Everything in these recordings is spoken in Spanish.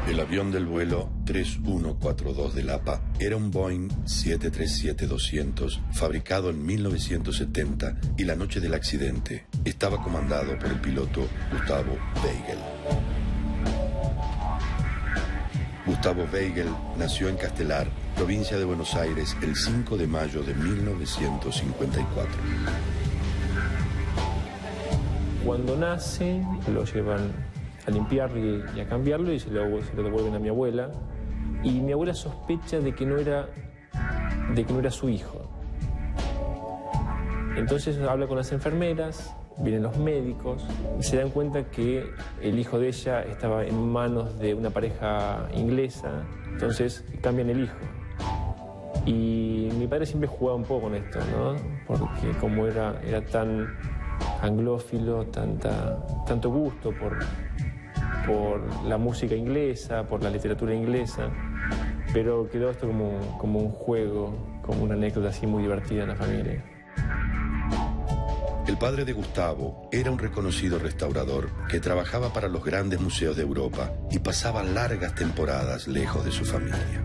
El avión del vuelo 3142 del APA era un Boeing 737-200 fabricado en 1970 y la noche del accidente estaba comandado por el piloto Gustavo Weigel. Gustavo Weigel nació en Castelar, provincia de Buenos Aires, el 5 de mayo de 1954. Cuando nace, lo llevan a limpiar y a cambiarlo y se lo devuelven a mi abuela. Y mi abuela sospecha de que no era su hijo. Entonces habla con las enfermeras, vienen los médicos, y se dan cuenta que el hijo de ella estaba en manos de una pareja inglesa, entonces cambian el hijo. Y mi padre siempre jugaba un poco con esto, ¿no? Porque como era tan anglófilo, tanto gusto por la música inglesa, por la literatura inglesa, pero quedó esto como un juego, como una anécdota así muy divertida en la familia. El padre de Gustavo era un reconocido restaurador que trabajaba para los grandes museos de Europa y pasaba largas temporadas lejos de su familia.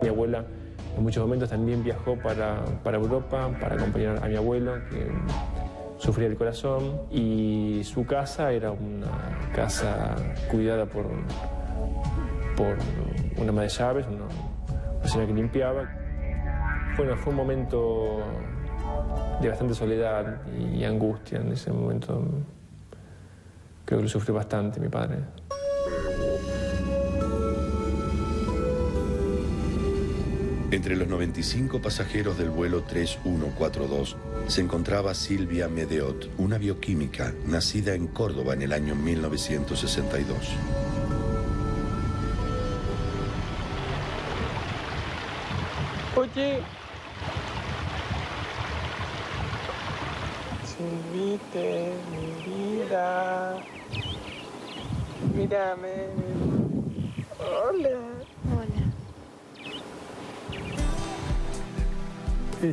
Mi abuela en muchos momentos también viajó para Europa para acompañar a mi abuelo, que sufría el corazón, y su casa era una casa cuidada por una ama de llaves, una señora que limpiaba. Bueno, fue un momento de bastante soledad y angustia en ese momento. Creo que lo sufrió bastante mi padre. Entre los 95 pasajeros del vuelo 3142 se encontraba Silvia Medeot, una bioquímica nacida en Córdoba en el año 1962. Oye, Silvite, mi vida, mírame. Hola. Hola.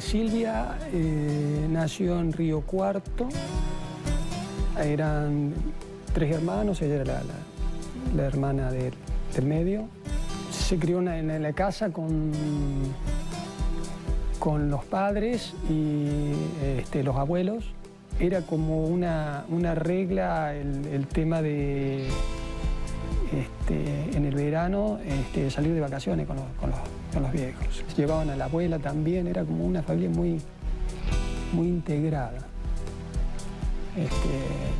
Silvia nació en Río Cuarto. Eran 3 hermanos, ella era la hermana del medio. Se crió en la casa con los padres y los abuelos. era como una regla el tema de en el verano salir de vacaciones con los viejos. Llevaban a la abuela también, era como una familia muy integrada.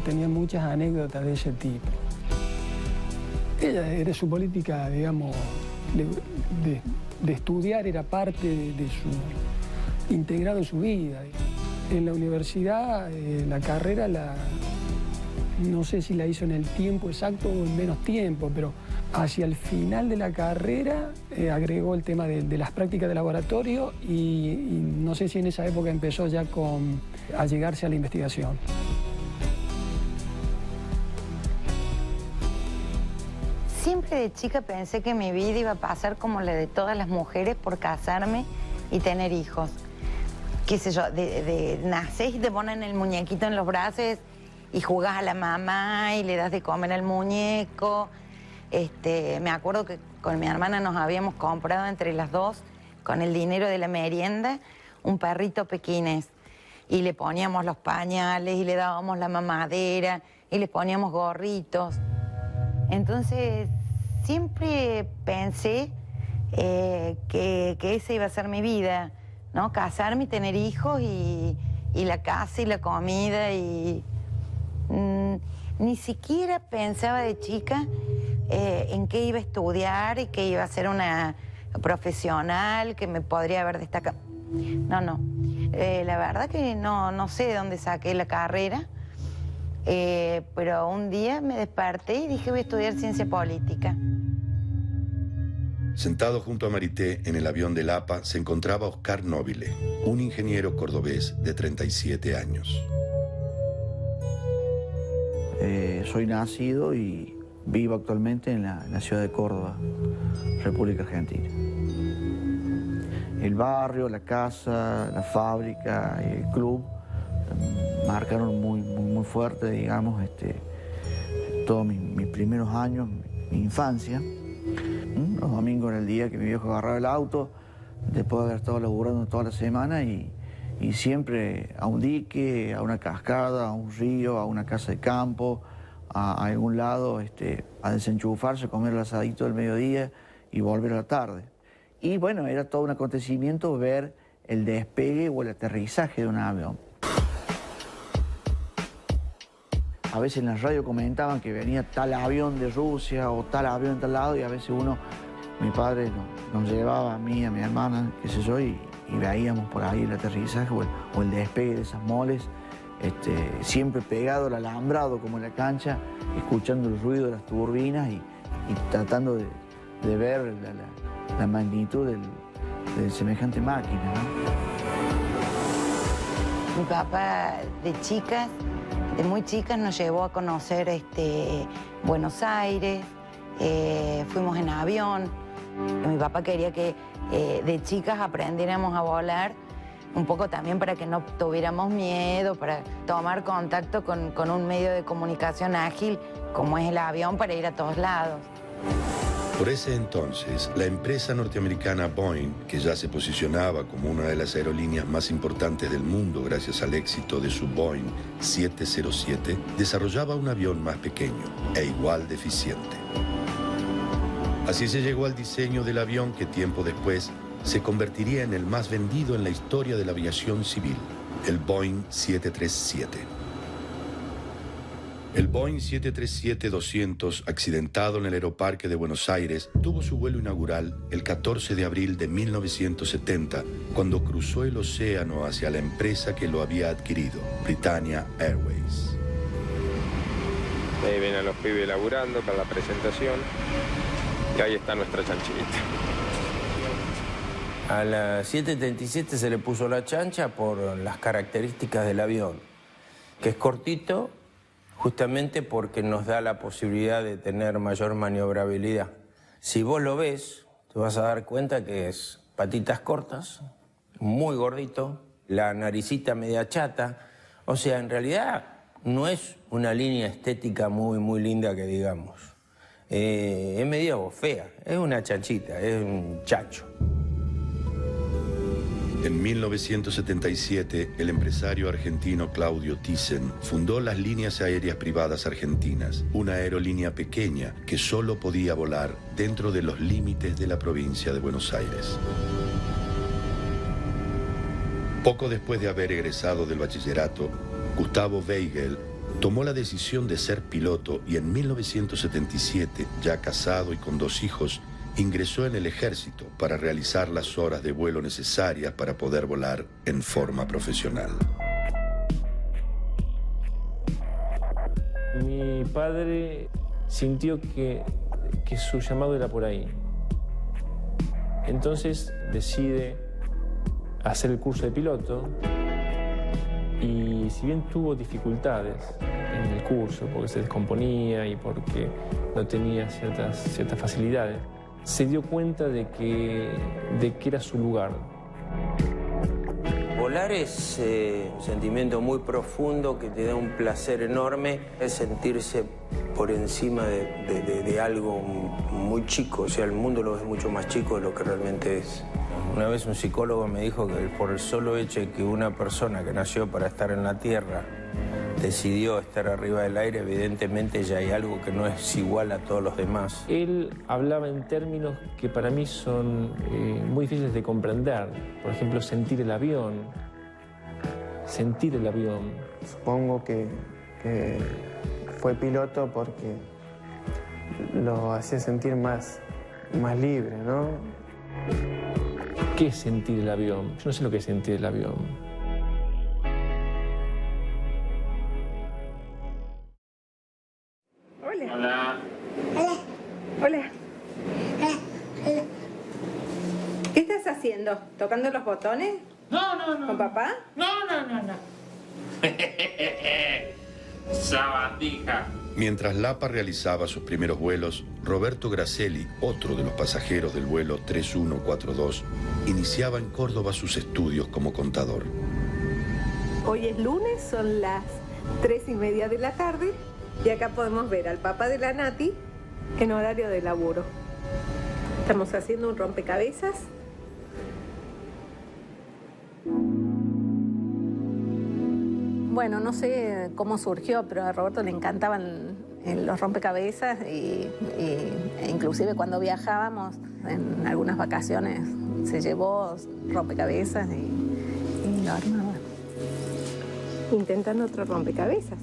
Tenía muchas anécdotas de ese tipo. Ella era su política, digamos, de estudiar, era parte de su integrado en su vida. En la universidad, la carrera, no sé si la hizo en el tiempo exacto o en menos tiempo, pero hacia el final de la carrera agregó el tema de las prácticas de laboratorio y no sé si en esa época empezó ya a llegarse a la investigación. Siempre de chica pensé que mi vida iba a pasar como la de todas las mujeres por casarme y tener hijos. Qué sé yo, nacés y te ponen el muñequito en los brazos y jugás a la mamá y le das de comer al muñeco. Me acuerdo que con mi hermana nos habíamos comprado entre las dos, con el dinero de la merienda, un perrito pequinés. Y le poníamos los pañales y le dábamos la mamadera y le poníamos gorritos. Entonces, siempre pensé que esa iba a ser mi vida, ¿no? Casarme y tener hijos y la casa y la comida y... ni siquiera pensaba de chica en qué iba a estudiar y que iba a ser una profesional, que me podría haber destacado. No. La verdad que no sé de dónde saqué la carrera. Pero un día me desperté y dije voy a estudiar ciencia política. Sentado junto a Marité en el avión del APA se encontraba Oscar Nobile, un ingeniero cordobés de 37 años. Soy nacido y vivo actualmente en la ciudad de Córdoba, República Argentina. El barrio, la casa, la fábrica y el club marcaron muy fuerte, digamos, todos mis primeros años, mi infancia. Los domingos era el día que mi viejo agarraba el auto, después de haber estado laburando toda la semana y siempre a un dique, a una cascada, a un río, a una casa de campo, a algún lado, a desenchufarse, comer el asadito del mediodía y volver a la tarde. Y bueno, era todo un acontecimiento ver el despegue o el aterrizaje de un avión. A veces en la radio comentaban que venía tal avión de Rusia o tal avión de tal lado y a veces mi padre nos llevaba a mí, a mi hermana, qué sé yo, y veíamos por ahí el aterrizaje o el despegue de esas moles, siempre pegado al alambrado como en la cancha, escuchando el ruido de las turbinas y tratando de ver la magnitud de semejante máquina, ¿no? Mi papá de muy chicas nos llevó a conocer Buenos Aires, fuimos en avión. Mi papá quería que de chicas aprendiéramos a volar, un poco también para que no tuviéramos miedo, para tomar contacto con un medio de comunicación ágil como es el avión para ir a todos lados. Por ese entonces, la empresa norteamericana Boeing, que ya se posicionaba como una de las aerolíneas más importantes del mundo gracias al éxito de su Boeing 707, desarrollaba un avión más pequeño e igual de eficiente. Así se llegó al diseño del avión que tiempo después se convertiría en el más vendido en la historia de la aviación civil, el Boeing 737. El Boeing 737-200, accidentado en el Aeroparque de Buenos Aires, tuvo su vuelo inaugural el 14 de abril de 1970, cuando cruzó el océano hacia la empresa que lo había adquirido, Britannia Airways. Ahí ven a los pibes laburando para la presentación, y ahí está nuestra chanchita. A la 737 se le puso la chancha por las características del avión, que es cortito, justamente porque nos da la posibilidad de tener mayor maniobrabilidad. Si vos lo ves, te vas a dar cuenta que es patitas cortas, muy gordito, la naricita media chata. O sea, en realidad no es una línea estética muy linda que digamos. Es medio fea, es una chanchita, es un chacho. En 1977, el empresario argentino Claudio Thyssen fundó las Líneas Aéreas Privadas Argentinas, una aerolínea pequeña que solo podía volar dentro de los límites de la provincia de Buenos Aires. Poco después de haber egresado del bachillerato, Gustavo Weigel tomó la decisión de ser piloto y en 1977, ya casado y con 2 hijos, ingresó en el ejército para realizar las horas de vuelo necesarias para poder volar en forma profesional. Mi padre sintió que su llamado era por ahí. Entonces decide hacer el curso de piloto y si bien tuvo dificultades en el curso porque se descomponía y porque no tenía ciertas facilidades, se dio cuenta de que era su lugar. Volar es un sentimiento muy profundo que te da un placer enorme, es sentirse por encima de algo muy chico, o sea, el mundo lo ves mucho más chico de lo que realmente es. Una vez un psicólogo me dijo que por el solo hecho de que una persona que nació para estar en la Tierra decidió estar arriba del aire, evidentemente ya hay algo que no es igual a todos los demás. Él hablaba en términos que para mí son muy difíciles de comprender. Por ejemplo, sentir el avión. Sentir el avión. Supongo que fue piloto porque lo hacía sentir más libre, ¿no? ¿Qué es sentir el avión? Yo no sé lo que es sentir el avión. Hola. Hola. ¿Qué estás haciendo? ¿Tocando los botones? No. ¿Con papá? No. Sabandija. Mientras Lapa realizaba sus primeros vuelos, Roberto Gracelli, otro de los pasajeros del vuelo 3142, iniciaba en Córdoba sus estudios como contador. Hoy es lunes, son las 3:30 de la tarde y acá podemos ver al papá de la Nati en horario de laburo. Estamos haciendo un rompecabezas. Bueno, no sé cómo surgió, pero a Roberto le encantaban los rompecabezas e inclusive cuando viajábamos en algunas vacaciones se llevó rompecabezas y lo armaba. Intentando otro rompecabezas.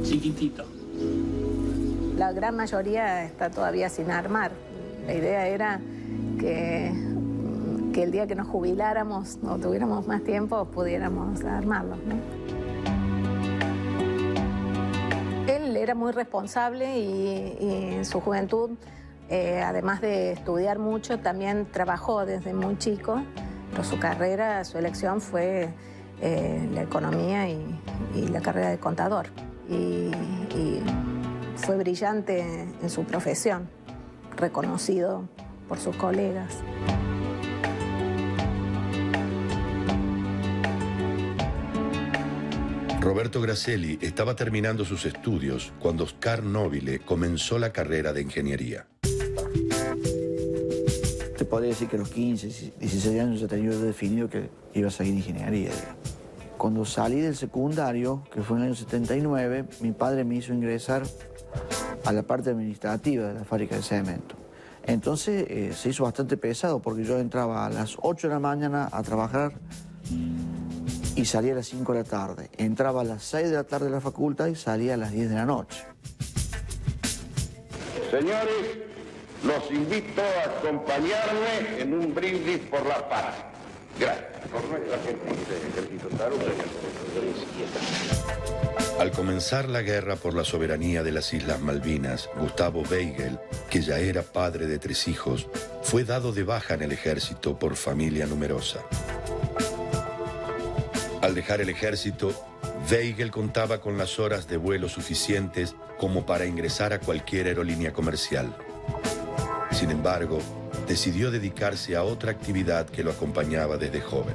Chiquitito. La gran mayoría está todavía sin armar. La idea era que el día que nos jubiláramos o tuviéramos más tiempo pudiéramos armarlos, ¿no? Él era muy responsable y en su juventud, además de estudiar mucho, también trabajó desde muy chico, pero su carrera, su elección fue la economía y la carrera de contador. Y fue brillante en su profesión, reconocido por sus colegas. Roberto Gracelli estaba terminando sus estudios cuando Oscar Nobile comenzó la carrera de ingeniería. Te podría decir que a los 15, 16 años ya tenía definido que iba a seguir ingeniería. Cuando salí del secundario, que fue en el año 79, mi padre me hizo ingresar a la parte administrativa de la fábrica de cemento. Entonces se hizo bastante pesado porque yo entraba a las 8 de la mañana a trabajar y salía a las 5 de la tarde. Entraba a las 6 de la tarde a la facultad y salía a las 10 de la noche. Señores, los invito a acompañarme en un brindis por la paz. Gracias. Por nuestra gente del Ejército Salud. Al comenzar la guerra por la soberanía de las Islas Malvinas, Gustavo Weigel, que ya era padre de 3 hijos, fue dado de baja en el ejército por familia numerosa. Al dejar el ejército, Weigel contaba con las horas de vuelo suficientes como para ingresar a cualquier aerolínea comercial. Sin embargo, decidió dedicarse a otra actividad que lo acompañaba desde joven,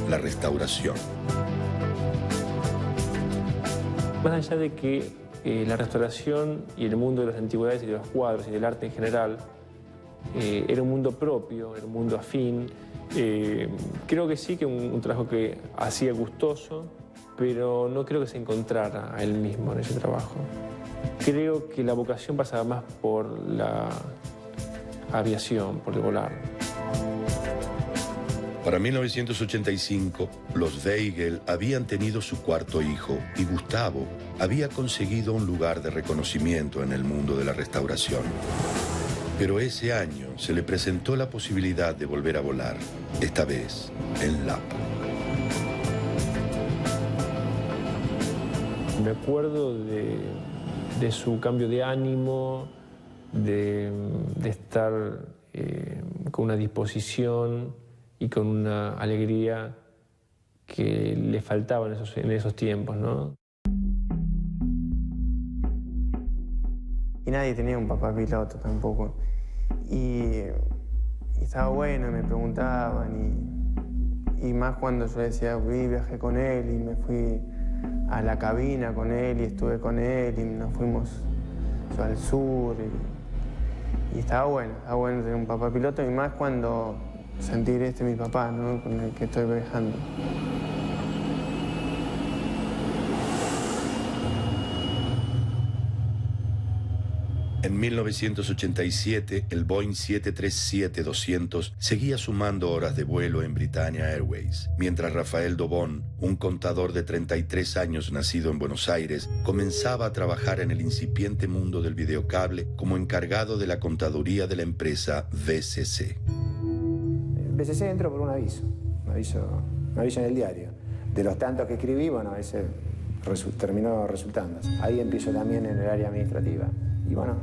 la restauración. Más allá de que la restauración y el mundo de las antigüedades y de los cuadros y del arte en general era un mundo propio, era un mundo afín. Creo que sí, que un trabajo que hacía gustoso, pero no creo que se encontrara a él mismo en ese trabajo. Creo que la vocación pasaba más por la aviación, por el volar. Para 1985, los Weigel habían tenido su cuarto hijo y Gustavo había conseguido un lugar de reconocimiento en el mundo de la restauración. Pero ese año se le presentó la posibilidad de volver a volar, esta vez en Lapa. Me acuerdo de su cambio de ánimo, de estar con una disposición y con una alegría que le faltaba en esos tiempos, ¿no? Y nadie tenía un papá piloto tampoco. Y estaba bueno, me preguntaban, y más cuando yo decía, viajé con él y me fui a la cabina con él y estuve con él y nos fuimos al sur. Y estaba bueno tener un papá piloto y más cuando sentir mi papá, ¿no? Con el que estoy viajando. En 1987, el Boeing 737-200 seguía sumando horas de vuelo en Britannia Airways, mientras Rafael Dobón, un contador de 33 años nacido en Buenos Aires, comenzaba a trabajar en el incipiente mundo del videocable como encargado de la contaduría de la empresa VCC. VCC entró por un aviso en el diario. De los tantos que escribí, bueno, ese terminó resultando. Ahí empiezo también en el área administrativa. Y bueno,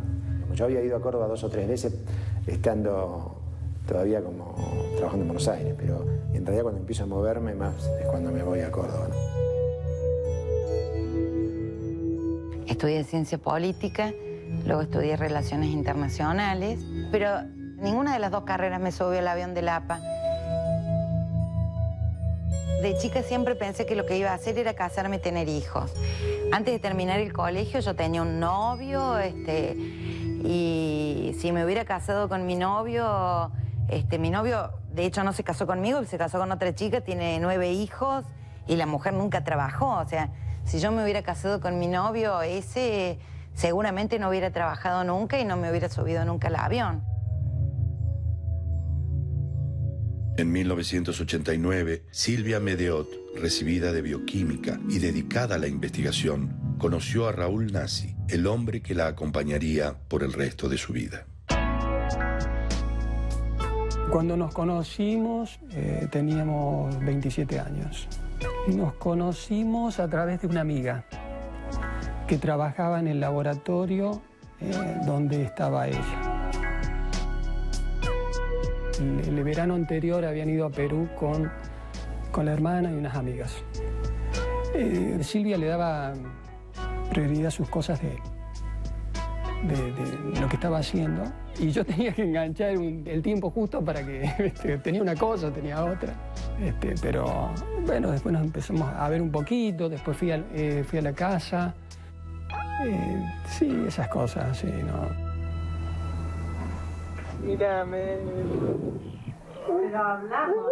yo había ido a Córdoba 2 o 3 veces estando todavía como trabajando en Buenos Aires, pero en realidad cuando empiezo a moverme más es cuando me voy a Córdoba, ¿no? Estudié ciencia política, luego estudié relaciones internacionales, pero ninguna de las dos carreras me subió al avión de Lapa. De chica siempre pensé que lo que iba a hacer era casarme y tener hijos. Antes de terminar el colegio yo tenía un novio, y si me hubiera casado con mi novio de hecho no se casó conmigo, se casó con otra chica, tiene 9 hijos y la mujer nunca trabajó. O sea, si yo me hubiera casado con mi novio ese, seguramente no hubiera trabajado nunca y no me hubiera subido nunca al avión. En 1989, Silvia Medeot, recibida de bioquímica y dedicada a la investigación, conoció a Raúl Nassi, el hombre que la acompañaría por el resto de su vida. Cuando nos conocimos, teníamos 27 años. Nos conocimos a través de una amiga que trabajaba en el laboratorio donde estaba ella. El verano anterior habían ido a Perú con la hermana y unas amigas. Silvia le daba prioridad a sus cosas de lo que estaba haciendo y yo tenía que enganchar el tiempo justo para que tenía una cosa, tenía otra. Pero bueno, después nos empezamos a ver un poquito, después fui a la casa. Sí, esas cosas, sí, ¿no? Mírame. Pero hablamos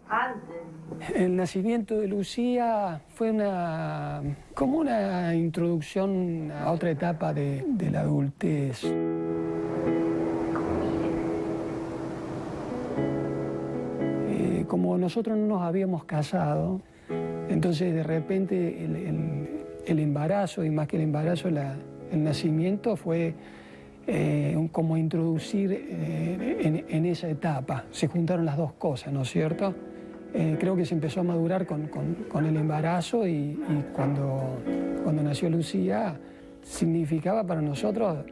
antes. El nacimiento de Lucía fue como una introducción a otra etapa de la adultez. Como nosotros no nos habíamos casado, entonces de repente el embarazo, y más que el embarazo, el nacimiento fue como introducir en esa etapa. Se juntaron las dos cosas, ¿no es cierto? Creo que se empezó a madurar con el embarazo y cuando nació Lucía significaba para nosotros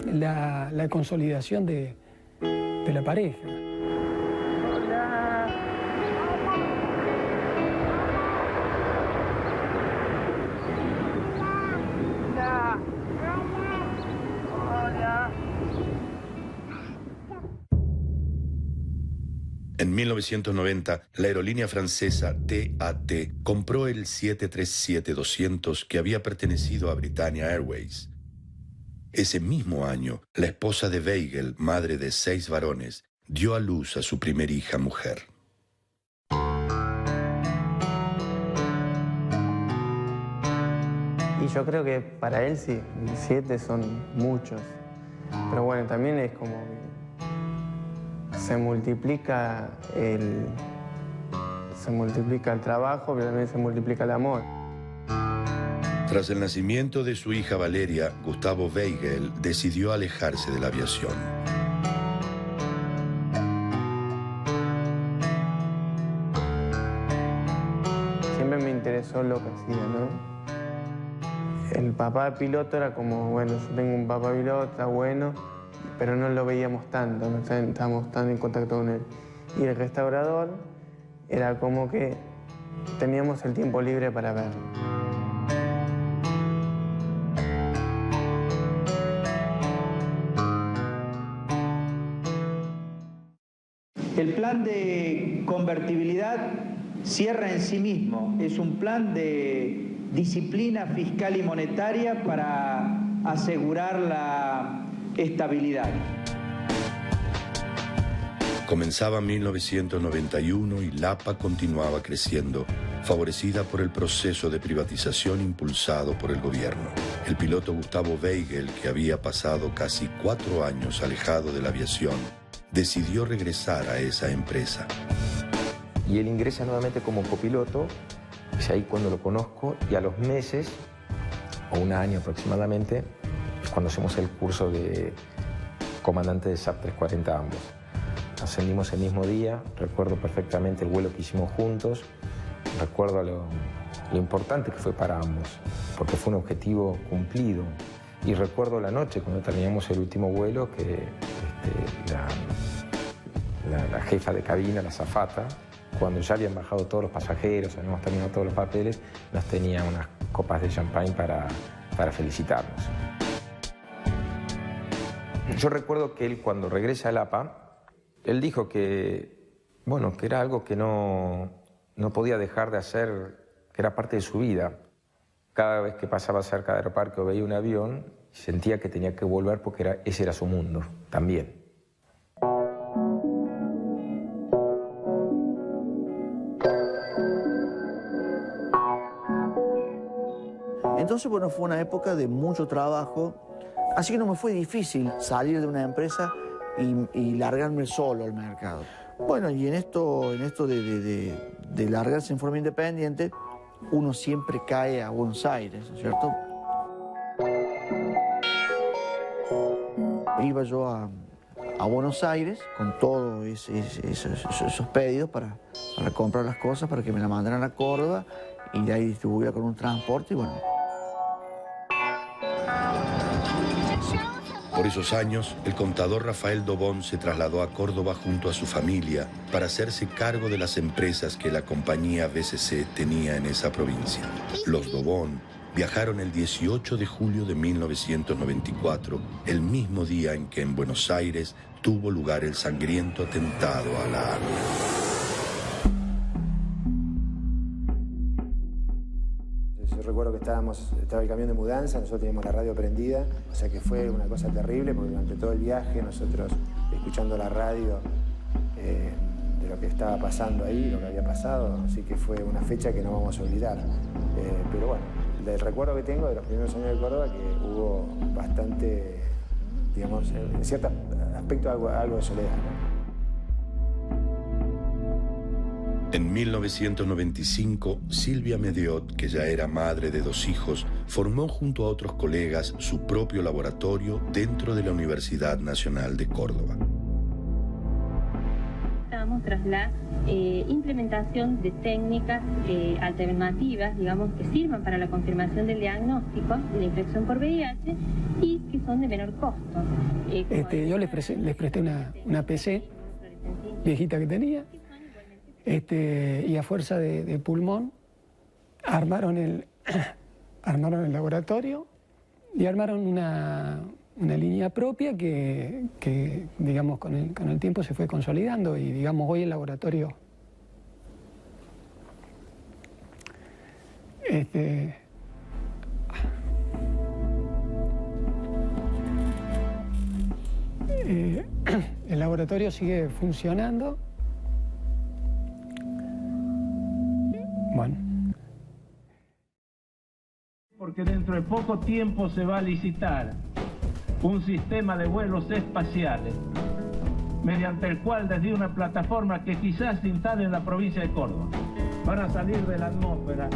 la consolidación de la pareja. En 1990, la aerolínea francesa TAT compró el 737-200 que había pertenecido a Britannia Airways. Ese mismo año, la esposa de Weigel, madre de 6 varones, dio a luz a su primer hija mujer. Y yo creo que para él sí, 7 son muchos. Pero bueno, también es como que se multiplica el trabajo, pero también se multiplica el amor. Tras el nacimiento de su hija Valeria, Gustavo Weigel decidió alejarse de la aviación. Siempre me interesó lo que hacía, ¿no? El papá piloto era como, bueno, yo tengo un papá piloto, está bueno, pero no lo veíamos tanto, no estábamos tan en contacto con él. Y el restaurador era como que teníamos el tiempo libre para verlo. El plan de convertibilidad cierra en sí mismo. Es un plan de disciplina fiscal y monetaria para asegurar la estabilidad. Comenzaba 1991 y Lapa continuaba creciendo, favorecida por el proceso de privatización impulsado por el gobierno. El piloto Gustavo Weigel, que había pasado casi 4 años alejado de la aviación, decidió regresar a esa empresa. Y él ingresa nuevamente como copiloto, es ahí cuando lo conozco, y a los meses, o un año aproximadamente, es cuando hacemos el curso de comandante de SAP 340 ambos. Ascendimos el mismo día, recuerdo perfectamente el vuelo que hicimos juntos, recuerdo lo importante que fue para ambos, porque fue un objetivo cumplido. Y recuerdo la noche, cuando terminamos el último vuelo, que la jefa de cabina, la azafata, cuando ya habían bajado todos los pasajeros, habíamos terminado todos los papeles, nos tenía unas copas de champán para felicitarnos. Yo recuerdo que él, cuando regresa a Lapa, él dijo que, bueno, que era algo que no podía dejar de hacer, que era parte de su vida. Cada vez que pasaba cerca del aeroparque o veía un avión, sentía que tenía que volver porque ese era su mundo también. Entonces, bueno, fue una época de mucho trabajo, así que no me fue difícil salir de una empresa y largarme solo al mercado. Bueno, y en esto de largarse en forma independiente, uno siempre cae a Buenos Aires, ¿cierto? Iba yo a Buenos Aires con todos esos pedidos para comprar las cosas, para que me las mandaran a Córdoba y de ahí distribuía con un transporte y bueno. Por esos años, el contador Rafael Dobón se trasladó a Córdoba junto a su familia para hacerse cargo de las empresas que la compañía BCC tenía en esa provincia. Los Dobón viajaron el 18 de julio de 1994, el mismo día en que en Buenos Aires tuvo lugar el sangriento atentado a la AMIA. Recuerdo que estaba el camión de mudanza, nosotros teníamos la radio prendida, o sea que fue una cosa terrible porque durante todo el viaje nosotros escuchando la radio de lo que estaba pasando ahí, lo que había pasado, así que fue una fecha que no vamos a olvidar. Pero bueno, del recuerdo que tengo de los primeros años de Córdoba, que hubo bastante, digamos, en cierto aspecto algo de soledad, ¿no? En 1995, Silvia Mediot, que ya era madre de 2 hijos, formó junto a otros colegas su propio laboratorio dentro de la Universidad Nacional de Córdoba. Estamos tras la implementación de técnicas alternativas, digamos, que sirvan para la confirmación del diagnóstico de la infección por VIH y que son de menor costo. Yo les presté una PC viejita que tenía. Y a fuerza de pulmón armaron el laboratorio y armaron una línea propia que digamos, con el tiempo se fue consolidando y, digamos, hoy el laboratorio El laboratorio sigue funcionando. Bueno. Porque dentro de poco tiempo se va a licitar un sistema de vuelos espaciales mediante el cual desde una plataforma que quizás se instale en la provincia de Córdoba van a salir de la atmósfera,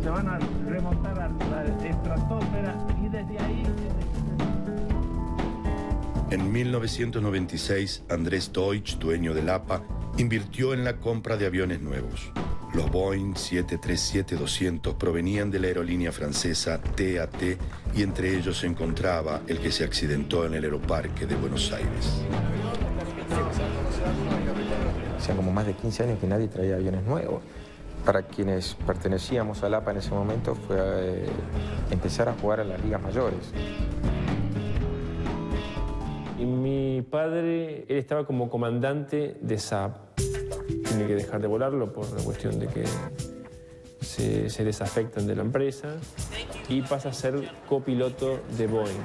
se van a remontar a la estratosfera y desde ahí... En 1996, Andrés Deutsch, dueño del APA, invirtió en la compra de aviones nuevos. Los Boeing 737-200 provenían de la aerolínea francesa TAT y entre ellos se encontraba el que se accidentó en el aeroparque de Buenos Aires. Hacía como más de 15 años que nadie traía aviones nuevos. Para quienes pertenecíamos al APA en ese momento fue empezar a jugar a las ligas mayores. Y mi padre, él estaba como comandante de Saab. Tiene que dejar de volarlo por la cuestión de que se desafectan de la empresa y pasa a ser copiloto de Boeing.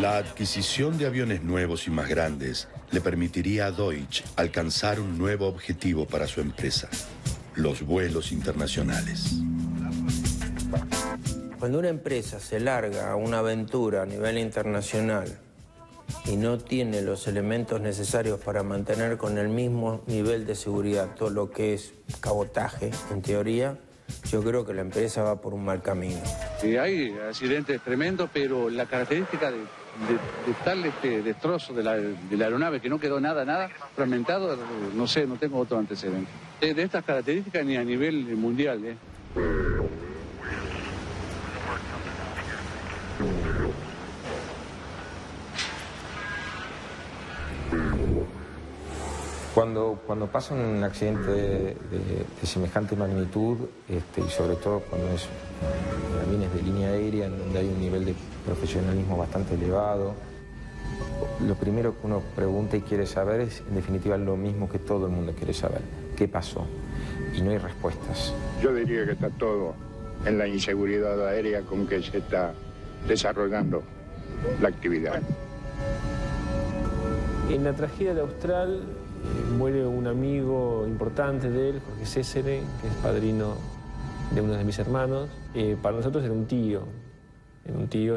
La adquisición de aviones nuevos y más grandes le permitiría a Deutsch alcanzar un nuevo objetivo para su empresa: los vuelos internacionales. Cuando una empresa se larga a una aventura a nivel internacional y no tiene los elementos necesarios para mantener con el mismo nivel de seguridad todo lo que es cabotaje, en teoría, yo creo que la empresa va por un mal camino. Hay accidentes tremendos, pero la característica de tal destrozo de la aeronave que no quedó nada fragmentado, no sé, no tengo otro antecedente. De estas características ni a nivel mundial. Cuando pasa un accidente de semejante magnitud, y sobre todo cuando es aviones de línea aérea, en donde hay un nivel de profesionalismo bastante elevado, lo primero que uno pregunta y quiere saber es, en definitiva, lo mismo que todo el mundo quiere saber: ¿qué pasó? Y no hay respuestas. Yo diría que está todo en la inseguridad aérea con que se está desarrollando la actividad. En la tragedia de Austral muere un amigo importante de él, Jorge Césare, que es padrino de uno de mis hermanos. Para nosotros era un tío.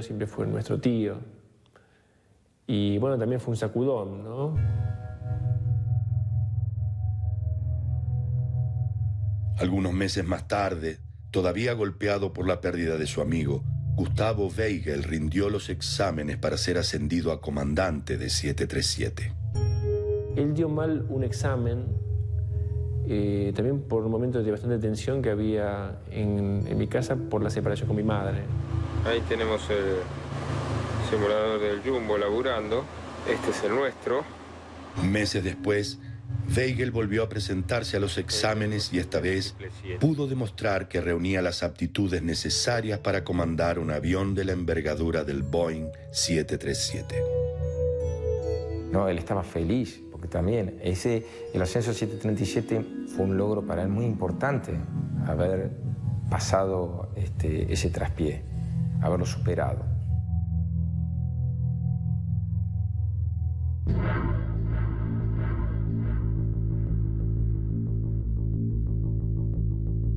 Siempre fue nuestro tío. Y bueno, también fue un sacudón, ¿no? Algunos meses más tarde, todavía golpeado por la pérdida de su amigo, Gustavo Weigel rindió los exámenes para ser ascendido a comandante de 737. Él dio mal un examen, también por momentos de bastante tensión que había en mi casa por la separación con mi madre. Ahí tenemos el simulador del Jumbo laburando. Este es el nuestro. Meses después, Weigel volvió a presentarse a los exámenes y esta vez pudo demostrar que reunía las aptitudes necesarias para comandar un avión de la envergadura del Boeing 737. No, él estaba feliz, porque también el ascenso 737 fue un logro para él muy importante, haber pasado ese traspié, haberlo superado.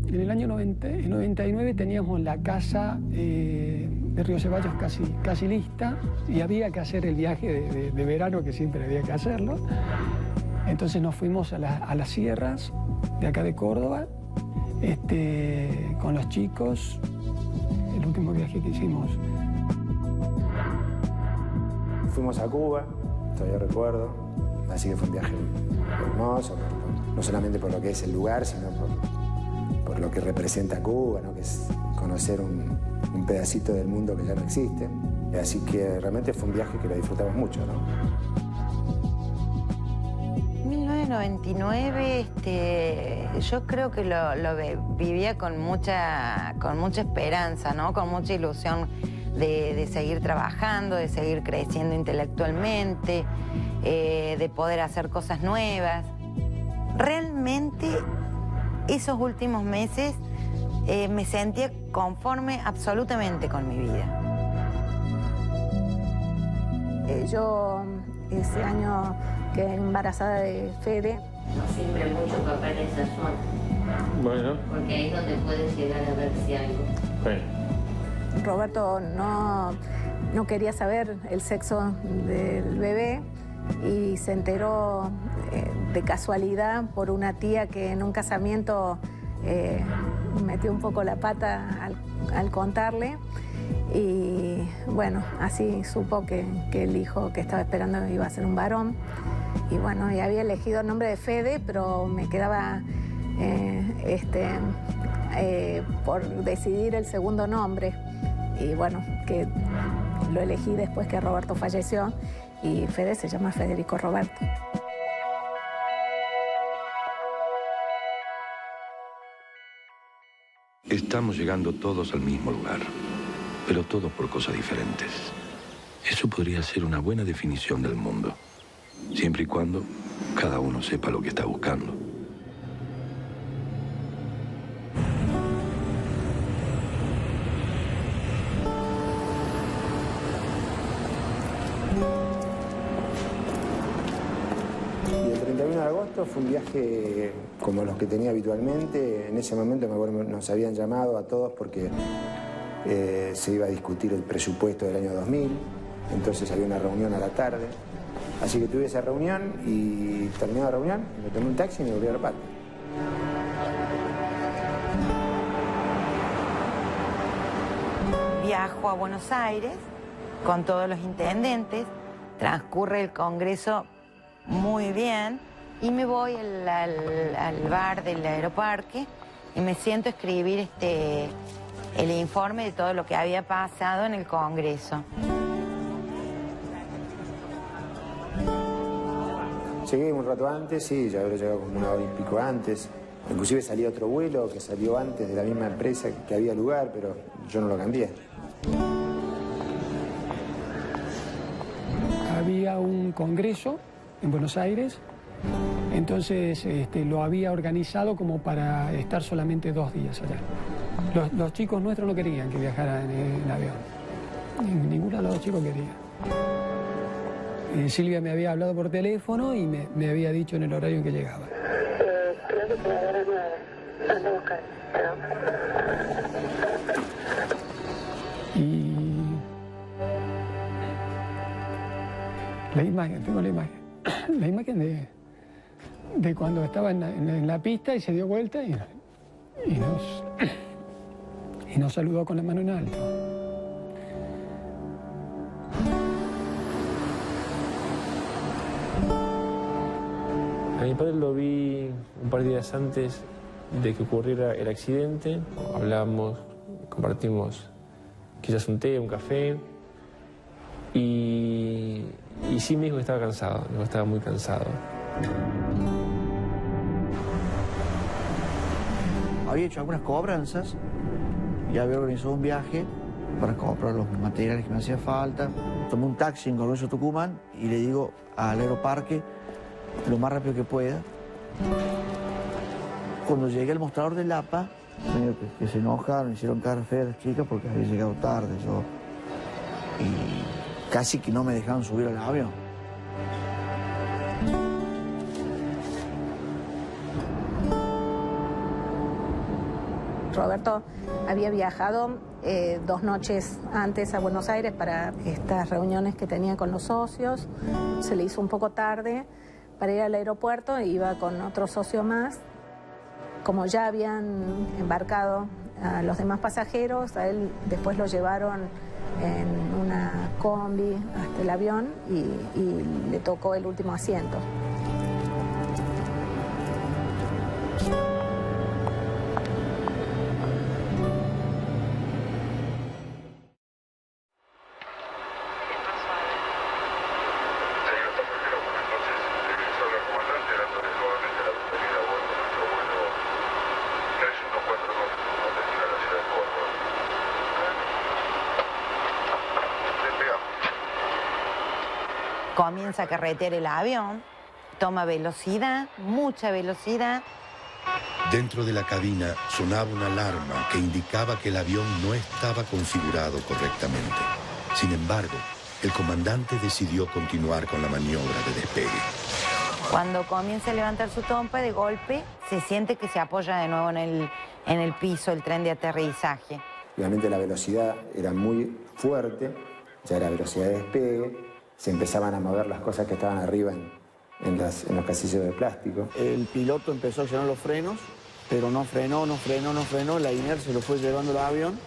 En el año 99 teníamos la casa de Río Ceballos casi lista y había que hacer el viaje de verano, que siempre había que hacerlo. Entonces nos fuimos a las sierras de acá de Córdoba con los chicos, el último viaje que hicimos. Fuimos a Cuba, todavía recuerdo, así que fue un viaje hermoso, no solamente por lo que es el lugar, sino por lo que representa Cuba, ¿no? Que es conocer un pedacito del mundo que ya no existe. Así que realmente fue un viaje que lo disfrutamos mucho, ¿no? 1999, yo creo que lo vivía con mucha esperanza, ¿no? Con mucha ilusión de seguir trabajando, de seguir creciendo intelectualmente, de poder hacer cosas nuevas. Realmente, esos últimos meses me sentía conforme absolutamente con mi vida. Yo ese año quedé embarazada de Fede. No sirve mucho papá en esa zona. Bueno. Porque ahí es donde puedes llegar a ver si algo. Bueno. Roberto no quería saber el sexo del bebé y se enteró de casualidad por una tía que en un casamiento metió un poco la pata al contarle. Y bueno, así supo que el hijo que estaba esperando iba a ser un varón. Y bueno, y había elegido el nombre de Fede, pero me quedaba por decidir el segundo nombre. Y bueno, que lo elegí después que Roberto falleció y Fede se llama Federico Roberto. Estamos llegando todos al mismo lugar, pero todos por cosas diferentes. Eso podría ser una buena definición del mundo, siempre y cuando cada uno sepa lo que está buscando. Y el 31 de agosto fue un viaje como los que tenía habitualmente. En ese momento me acuerdo, nos habían llamado a todos porque se iba a discutir el presupuesto del año 2000, entonces había una reunión a la tarde. Así que tuve esa reunión y terminó la reunión, me tomé un taxi y me volví a la parte. Viajo a Buenos Aires con todos los intendentes, transcurre el congreso muy bien y me voy al bar del Aeroparque y me siento a escribir el informe de todo lo que había pasado en el congreso. Llegué un rato antes, sí, ya habré llegado como una hora y pico antes. Inclusive salía otro vuelo que salió antes de la misma empresa que había lugar, pero yo no lo cambié. Había un congreso en Buenos Aires, entonces lo había organizado como para estar solamente 2 días allá. Los chicos nuestros no querían que viajara en avión. Ninguno de los chicos quería. Silvia me había hablado por teléfono y me había dicho en el horario en que llegaba. Creo que se va a dar a 9. Anda a buscar. Y la imagen, tengo la imagen de cuando estaba en la pista y se dio vuelta y nos saludó con la mano en alto. A mi padre lo vi un par de días antes de que ocurriera el accidente. Hablamos, compartimos quizás un té, un café. Y sí me dijo que estaba cansado, me estaba muy cansado. Había hecho algunas cobranzas y había organizado un viaje para comprar los materiales que me hacía falta. Tomé un taxi en Congreso Tucumán y le digo al Aeroparque lo más rápido que pueda. Cuando llegué al mostrador del APA, medio que se enojaron, me hicieron cara fea las chicas porque había llegado tarde yo. Y casi que no me dejaron subir al avión. Roberto había viajado 2 noches antes a Buenos Aires para estas reuniones que tenía con los socios. Se le hizo un poco tarde para ir al aeropuerto e iba con otro socio más. Como ya habían embarcado a los demás pasajeros, a él después lo llevaron en una combi hasta el avión y le tocó el último asiento. Comienza a carretear el avión, toma velocidad, mucha velocidad. Dentro de la cabina sonaba una alarma que indicaba que el avión no estaba configurado correctamente. Sin embargo, el comandante decidió continuar con la maniobra de despegue. Cuando comienza a levantar su trompa, de golpe se siente que se apoya de nuevo en el piso el tren de aterrizaje. Obviamente la velocidad era muy fuerte, ya era velocidad de despegue, se empezaban a mover las cosas que estaban arriba en los casillos de plástico. El piloto empezó a accionar los frenos, pero no frenó, la inercia lo fue llevando el avión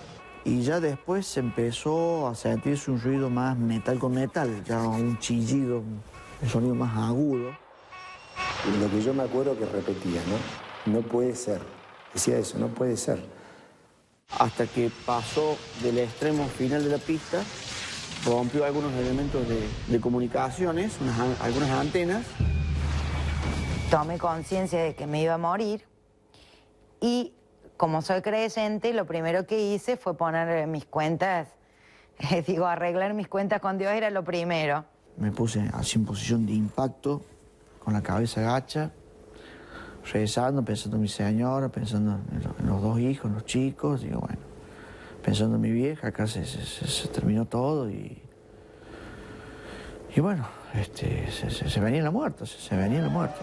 y ya después se empezó a sentirse un ruido más metal con metal, ya un chillido, un sonido más agudo. Y lo que yo me acuerdo que repetía, ¿no? No puede ser. Decía eso, no puede ser. Hasta que pasó del extremo final de la pista, rompió algunos elementos de comunicaciones, algunas antenas. Tomé conciencia de que me iba a morir y, como soy creyente, lo primero que hice fue poner mis cuentas, arreglar mis cuentas con Dios era lo primero. Me puse así en posición de impacto, con la cabeza gacha, rezando, pensando en mi señora, pensando en los dos hijos, los chicos, digo, bueno, pensando en mi vieja, acá se terminó todo y bueno, se venía la muerte, se venía la muerte.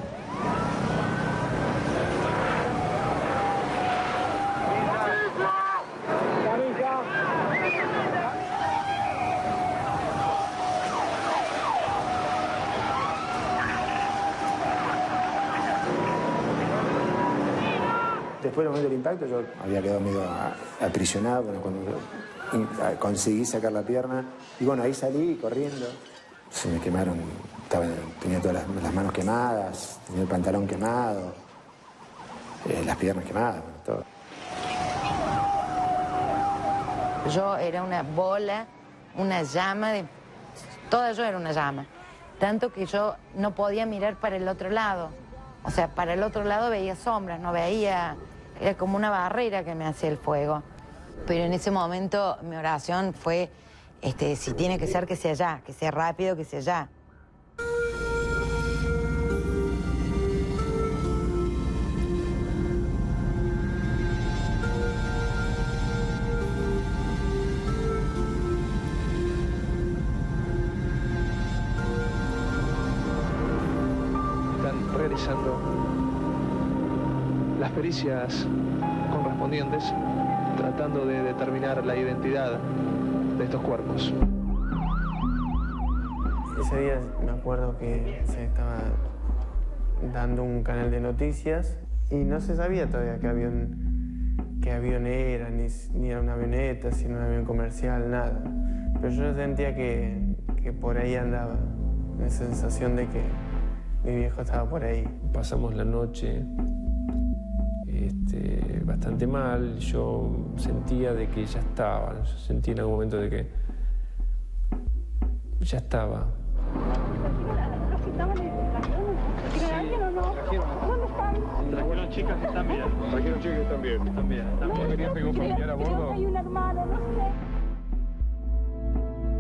Después del momento del impacto yo había quedado medio aprisionado, pero cuando conseguí sacar la pierna, y bueno, ahí salí corriendo. Se me quemaron, tenía todas las manos quemadas, tenía el pantalón quemado, las piernas quemadas, bueno, todo. Yo era una bola, una llama, toda yo era una llama. Tanto que yo no podía mirar para el otro lado. O sea, para el otro lado veía sombras, no veía... Era como una barrera que me hacía el fuego. Pero en ese momento mi oración fue, si tiene que ser, que sea ya, que sea rápido, que sea ya. Están realizando las pericias correspondientes, tratando de determinar la identidad de estos cuerpos. Ese día me acuerdo que se estaba dando un canal de noticias y no se sabía todavía qué avión era, ni era una avioneta, sino un avión comercial, nada. Pero yo sentía que por ahí andaba, la sensación de que mi viejo estaba por ahí. Pasamos la noche bastante mal, yo sentía de que ya estaba, yo sentí en algún momento de que ya estaba. Trajeron chicas que están bien. Trajeron chicas que están bien. Están bien. ¿Querían pegar un familiar a bordo? Hay un hermano, no sé.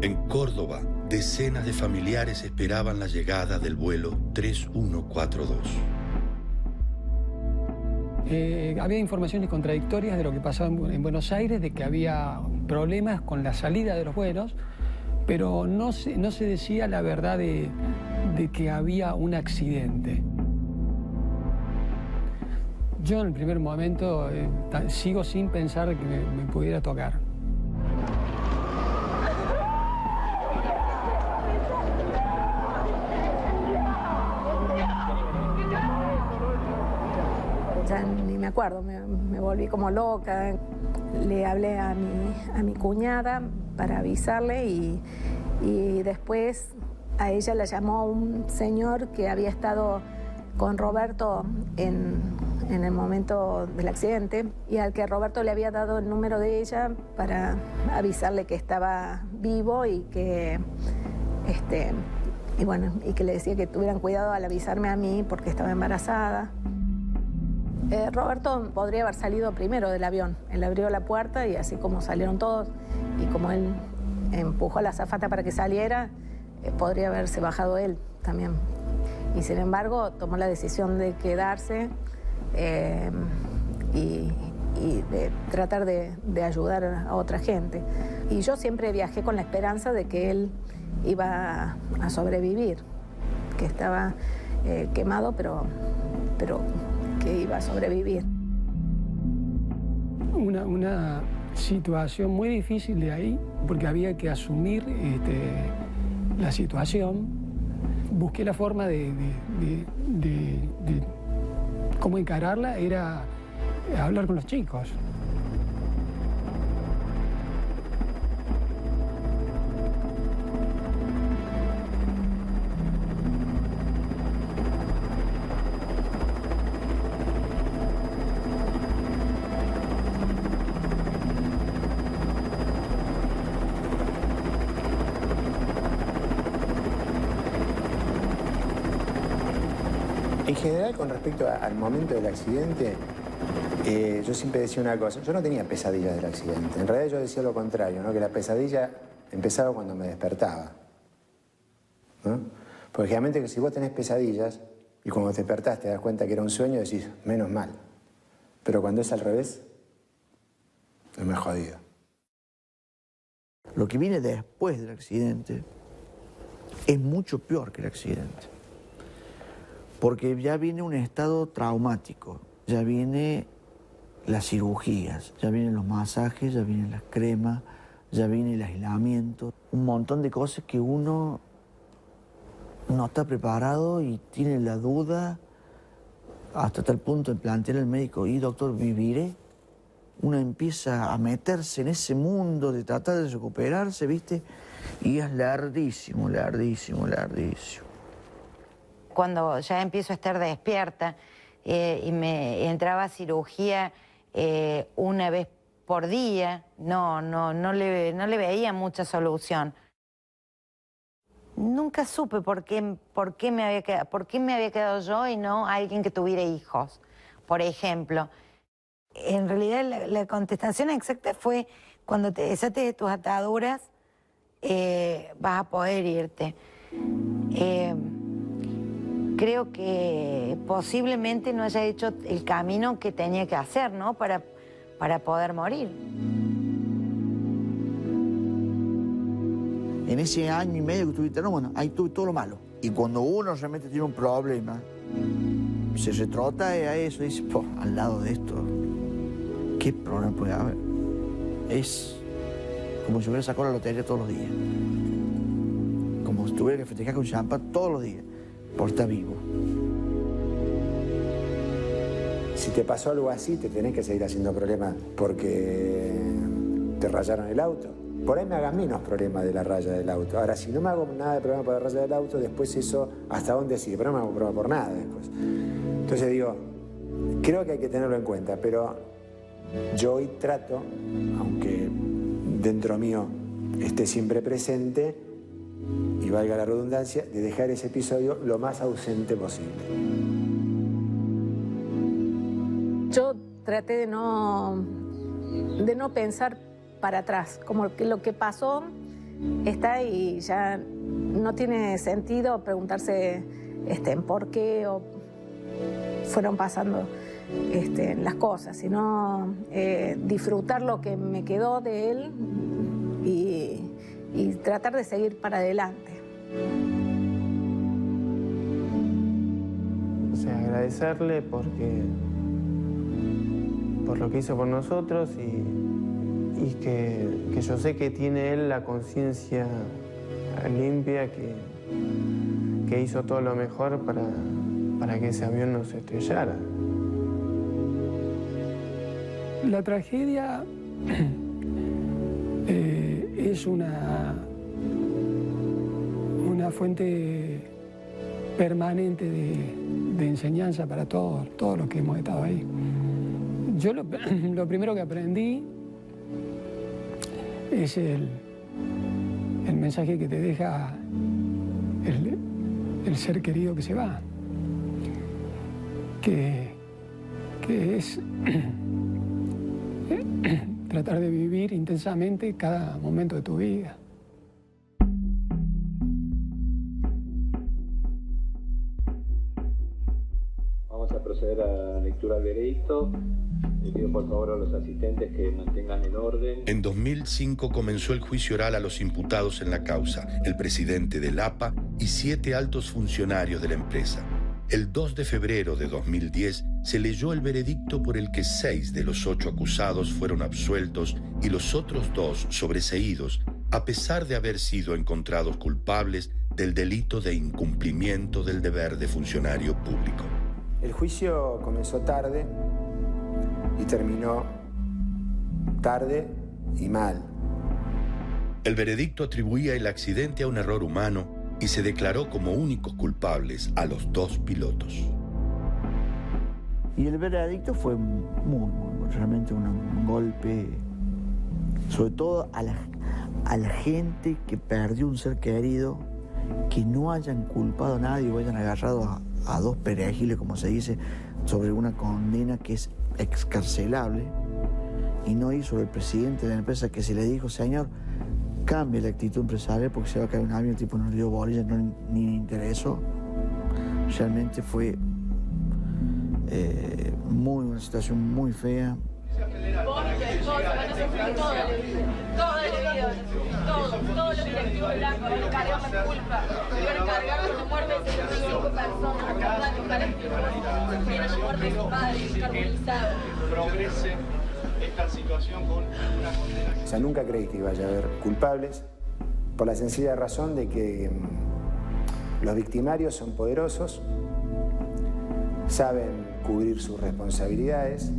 En Córdoba, decenas de familiares esperaban la llegada del vuelo 3142. Había informaciones contradictorias de lo que pasaba en Buenos Aires, de que había problemas con la salida de los vuelos, pero no se decía la verdad de que había un accidente. Yo en el primer momento sigo sin pensar que me pudiera tocar. Ya ni me acuerdo, me volví como loca. Le hablé a mi cuñada para avisarle y después a ella la llamó un señor que había estado con Roberto en el momento del accidente y al que Roberto le había dado el número de ella para avisarle que estaba vivo y que y que le decía que tuvieran cuidado al avisarme a mí porque estaba embarazada. Roberto podría haber salido primero del avión. Él abrió la puerta y así como salieron todos y como él empujó a la azafata para que saliera, podría haberse bajado él también. Y sin embargo tomó la decisión de quedarse y de tratar de ayudar a otra gente. Y yo siempre viajé con la esperanza de que él iba a sobrevivir, que estaba quemado, pero que iba a sobrevivir. Una situación muy difícil de ahí, porque había que asumir la situación. Busqué la forma de cómo encararla, era hablar con los chicos. En general, con respecto al momento del accidente, yo siempre decía una cosa. Yo no tenía pesadillas del accidente. En realidad yo decía lo contrario, ¿no? Que la pesadilla empezaba cuando me despertaba, ¿no? Porque generalmente si vos tenés pesadillas y cuando te despertás te das cuenta que era un sueño, decís, menos mal. Pero cuando es al revés, es más jodido. Lo que viene después del accidente es mucho peor que el accidente. Porque ya viene un estado traumático, ya viene las cirugías, ya vienen los masajes, ya vienen las cremas, ya viene el aislamiento. Un montón de cosas que uno no está preparado y tiene la duda hasta tal punto de plantear al médico, ¿y doctor, viviré? Uno empieza a meterse en ese mundo de tratar de recuperarse, ¿viste? Y es larguísimo, larguísimo, larguísimo. Cuando ya empiezo a estar despierta y me entraba a cirugía una vez por día, no le veía mucha solución. Nunca supe por qué me había quedado yo y no alguien que tuviera hijos, por ejemplo. En realidad la contestación exacta fue, cuando te desates de tus ataduras, vas a poder irte. Creo que posiblemente no haya hecho el camino que tenía que hacer, ¿no? Para poder morir. En ese año y medio que estuve interno, bueno, ahí tuve todo lo malo. Y cuando uno realmente tiene un problema, se retrota a eso y dice, al lado de esto, ¿qué problema puede haber? Es como si hubiera sacado la lotería todos los días. Como si tuviera que festejar con champán todos los días. Por estar vivo. Si te pasó algo así, te tenés que seguir haciendo problemas porque te rayaron el auto. Por ahí me hagas menos problemas de la raya del auto. Ahora, si no me hago nada de problema por la raya del auto, después eso, ¿hasta dónde sigue? Pero no me hago problema por nada después. Entonces digo, creo que hay que tenerlo en cuenta, pero yo hoy trato, aunque dentro mío esté siempre presente, y valga la redundancia, de dejar ese episodio lo más ausente posible. Yo traté de no pensar para atrás, como que lo que pasó está y ya no tiene sentido preguntarse en por qué o fueron pasando las cosas, sino disfrutar lo que me quedó de él y tratar de seguir para adelante. O sea, agradecerle por lo que hizo por nosotros y que yo sé que tiene él la conciencia limpia, que hizo todo lo mejor para que ese avión no se estrellara. La tragedia es una fuente permanente de enseñanza para todos los que hemos estado ahí. Yo lo primero que aprendí es el mensaje que te deja el ser querido que se va, que es tratar de vivir intensamente cada momento de tu vida. Vamos a proceder a la lectura del veredicto. Le pido por favor a los asistentes que mantengan el orden. En 2005 comenzó el juicio oral a los imputados en la causa, el presidente del APA y 7 altos funcionarios de la empresa. El 2 de febrero de 2010 se leyó el veredicto por el que 6 de los 8 acusados fueron absueltos y los otros 2 sobreseídos, a pesar de haber sido encontrados culpables del delito de incumplimiento del deber de funcionario público. El juicio comenzó tarde y terminó tarde y mal. El veredicto atribuía el accidente a un error humano y se declaró como únicos culpables a los 2 pilotos. Y el veredicto fue realmente un golpe, sobre todo a la gente que perdió un ser querido, que no hayan culpado a nadie o hayan agarrado a 2 perejiles, como se dice, sobre una condena que es excarcelable, y no ir sobre el presidente de la empresa, que se le dijo: señor, cambie la actitud empresarial porque se va a caer un avión. El tipo no le dio bolilla, ni le interesó. Realmente fue una situación muy fea. Todos los directivos blancos van a cargar la culpa, van a cargar de muerte de 75 personas, la muerte de su padre, carbonizado. Progrese esta situación con una condena. O sea, nunca creí que iba a haber culpables, por la sencilla razón de que los victimarios son poderosos, saben cubrir sus responsabilidades.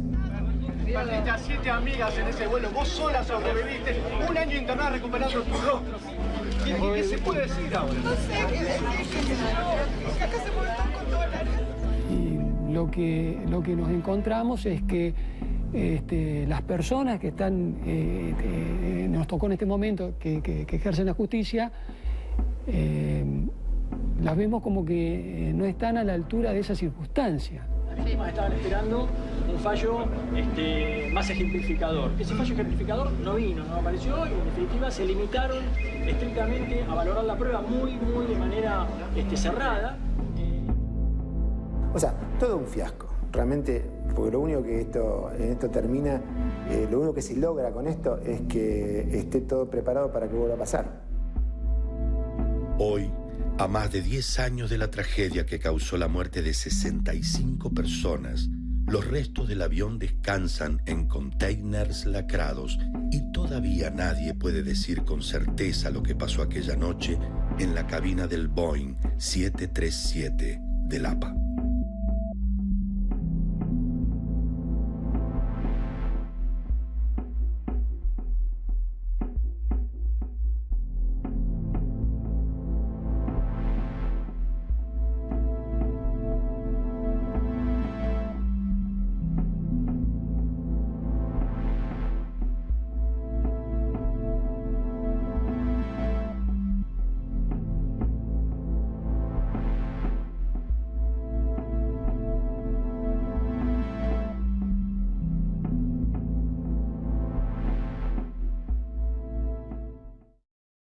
Perdiste a 7 amigas en ese vuelo, vos sola sobreviviste, un año internada recuperando tu rostro. ¿Qué se puede decir ahora? No sé qué decir, que acá se molestan con toda la área. Y lo que nos encontramos es que las personas que están, nos tocó en este momento, que ejercen la justicia, las vemos como que no están a la altura de esa circunstancia. Estaban esperando un fallo más ejemplificador. Ese fallo ejemplificador no vino, no apareció, y en definitiva se limitaron estrictamente a valorar la prueba muy de manera cerrada. O sea, todo un fiasco, realmente, porque lo único que en esto termina, lo único que se logra con esto es que esté todo preparado para que vuelva a pasar. Hoy, a más de 10 años de la tragedia que causó la muerte de 65 personas, los restos del avión descansan en containers lacrados y todavía nadie puede decir con certeza lo que pasó aquella noche en la cabina del Boeing 737 del APA.